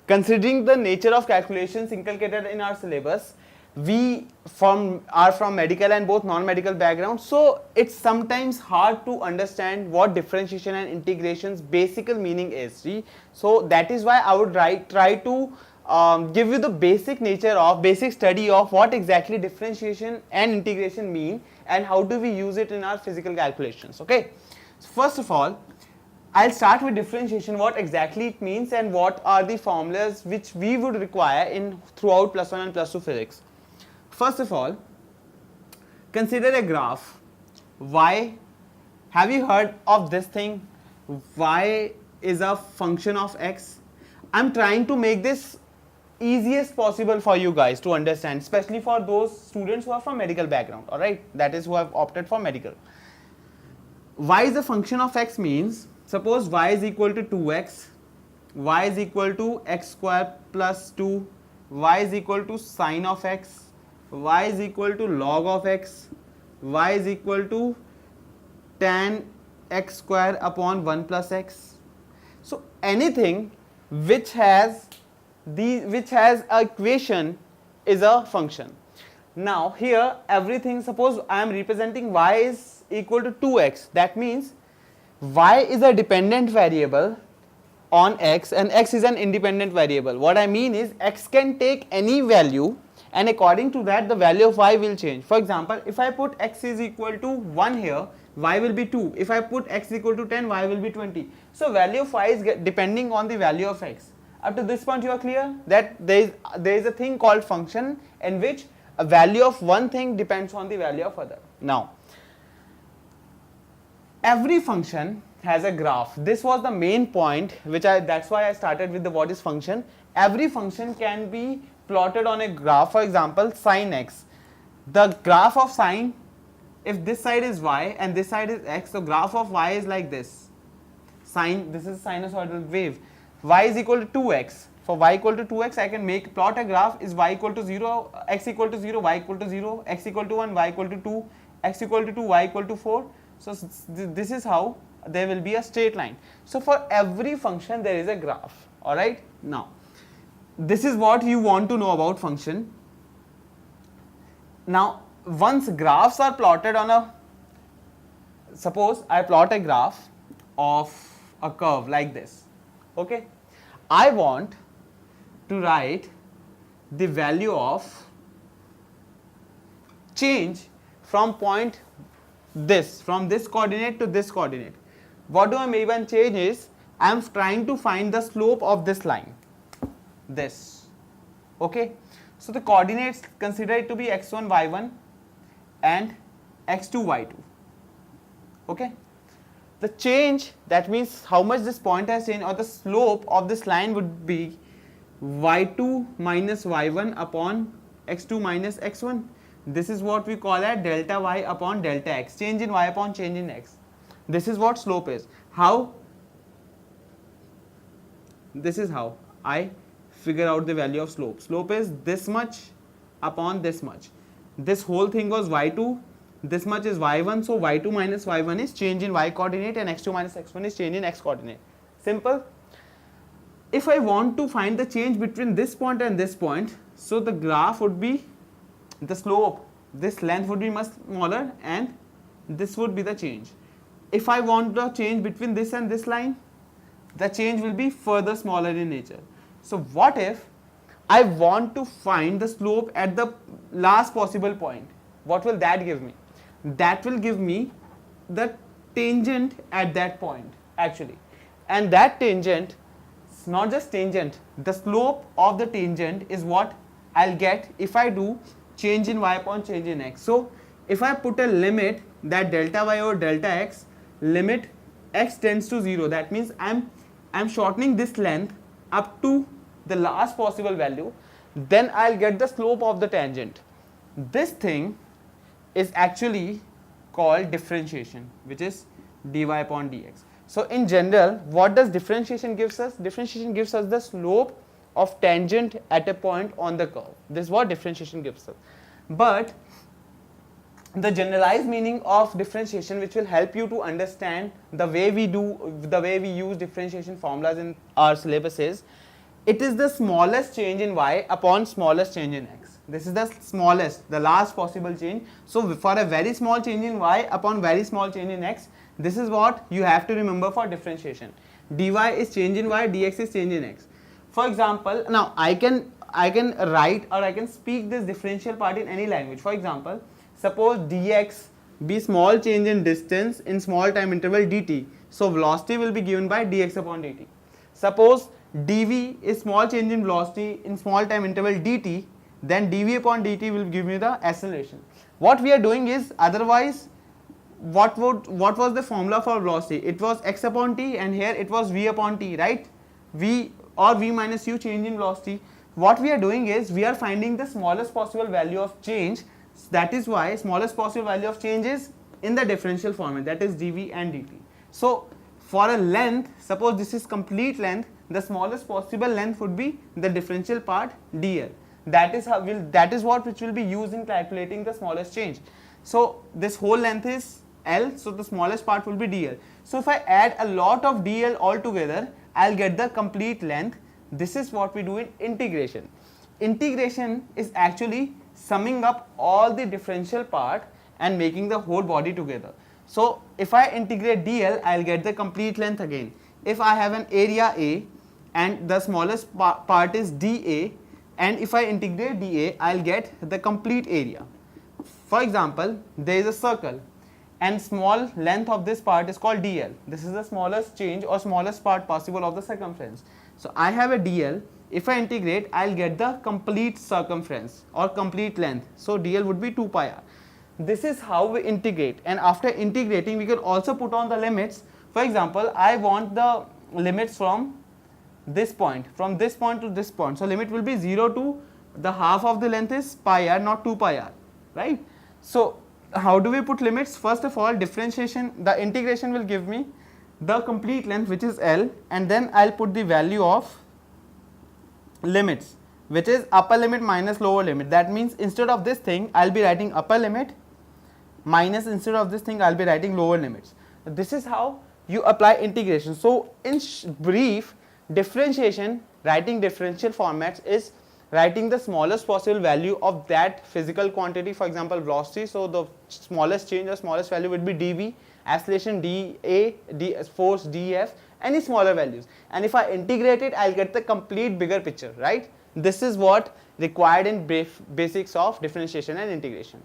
considering the nature of calculations inculcated in our syllabus, we are from medical and both non-medical background, so it's sometimes hard to understand what differentiation and integration's basic meaning is. See? So that is why I would try to give you the basic study of what exactly differentiation and integration mean and how do we use it in our physical calculations. Okay, so first of all, I'll start with differentiation, what exactly it means and what are the formulas which we would require in throughout plus 1 and plus 2 physics. First of all, consider a graph. Y, have you heard of this thing? Y is a function of x. I'm trying to make this easiest possible for you guys to understand, especially for those students who are from medical background, alright, that is who have opted for medical. Y is a function of x means, suppose y is equal to 2x, y is equal to x square plus 2, y is equal to sine of x, y is equal to log of x, y is equal to tan x square upon 1 plus x. So anything which has a equation is a function. Now here everything, suppose I am representing y is equal to 2x, that means y is a dependent variable on x and x is an independent variable. What I mean is x can take any value and according to that the value of y will change. For example, if I put x is equal to 1 here, y will be 2. If I put x equal to 10, y will be 20. So value of y is depending on the value of x. Up to this point you are clear that there is a thing called function in which a value of one thing depends on the value of other. Now every function has a graph. This was the main point that's why I started with the what is function. Every function can be plotted on a graph. For example, sine x, the graph of sine, if this side is y and this side is x, so graph of y is like this. Sine, this is sinusoidal wave. Y is equal to 2x. For y equal to 2x, I can plot a graph is y equal to 0, x equal to 0, y equal to 0, x equal to 1, y equal to 2, x equal to 2, y equal to 4. So this is how there will be a straight line. So for every function there is a graph. Alright. Now this is what you want to know about function. Now once graphs are plotted on a, suppose I plot a graph of a curve like this. Okay, I want to write the value of change from point from this coordinate to this coordinate. What do I mean by change is I am trying to find the slope of this line, this. Okay, so the coordinates, consider it to be x1 y1 and x2 y2. Okay, the change, that means how much this point has changed, or the slope of this line would be y2 minus y1 upon x2 minus x1. This is what we call as delta y upon delta x, change in y upon change in x. This is what slope is. How? This is how I figure out the value of slope. Slope is this much upon this much. This whole thing was y2, this much is y1, so y2 minus y1 is change in y coordinate and x2 minus x1 is change in x coordinate. Simple. If I want to find the change between this point and this point, so the graph would be the slope, this length would be much smaller and this would be the change. If I want the change between this and this line, the change will be further smaller in nature. So what if I want to find the slope at the last possible point? What will that give me? That will give me the tangent at that point actually, and that tangent, not just tangent, the slope of the tangent is what I'll get if I do change in y upon change in x. So if I put a limit that delta y over delta x, limit x tends to 0, that means I'm shortening this length up to the last possible value, then I'll get the slope of the tangent. This thing is actually called differentiation, which is dy upon dx. So in general, what does differentiation gives us? Differentiation gives us the slope of tangent at a point on the curve. This is what differentiation gives us. But the generalized meaning of differentiation, which will help you to understand the way we use differentiation formulas in our syllabus, is it is the smallest change in y upon smallest change in x. This is the smallest, the last possible change. So for a very small change in y upon very small change in x, this is what you have to remember for differentiation. dy is change in y, dx is change in x. For example, now I can write or I can speak this differential part in any language. For example, suppose dx be small change in distance in small time interval dt. So velocity will be given by dx upon dt. Suppose dv is small change in velocity in small time interval dt, then dv upon dt will give me the acceleration. What we are doing is, otherwise what was the formula for velocity? It was x upon t, and here it was v upon t, right? V or v minus u change in velocity. What we are doing is, we are finding the smallest possible value of change. That is why smallest possible value of change is in the differential format, that is dv and dt. So for a length, suppose this is complete length, the smallest possible length would be the differential part dl. That is what which will be used in calculating the smallest change. So this whole length is L, so the smallest part will be dl. So if I add a lot of dl all together, I'll get the complete length. This is what we do in integration. Integration is actually summing up all the differential part and making the whole body together. So if I integrate dl, I'll get the complete length again. If I have an area A and the smallest part is dA, and if I integrate dA, I'll get the complete area. For example, there is a circle and small length of this part is called dl. This is the smallest change or smallest part possible of the circumference. So I have a dl. If I integrate, I'll get the complete circumference or complete length. So dl would be 2 pi r. This is how we integrate, and after integrating we can also put on the limits. For example, I want the limits from this point to this point. So limit will be 0 to the half of the length is pi r, not 2 pi r, right? So how do we put limits? First of all, differentiation, the integration will give me the complete length, which is L, and then I'll put the value of limits, which is upper limit minus lower limit. That means instead of this thing, I'll be writing upper limit, minus instead of this thing, I'll be writing lower limits. This is how you apply integration. So in brief, differentiation, writing differential formats is writing the smallest possible value of that physical quantity, for example velocity. So the smallest change or smallest value would be dv, acceleration dA, force dF, any smaller values. And if I integrate it, I'll get the complete bigger picture, right? This is what required in basics of differentiation and integration.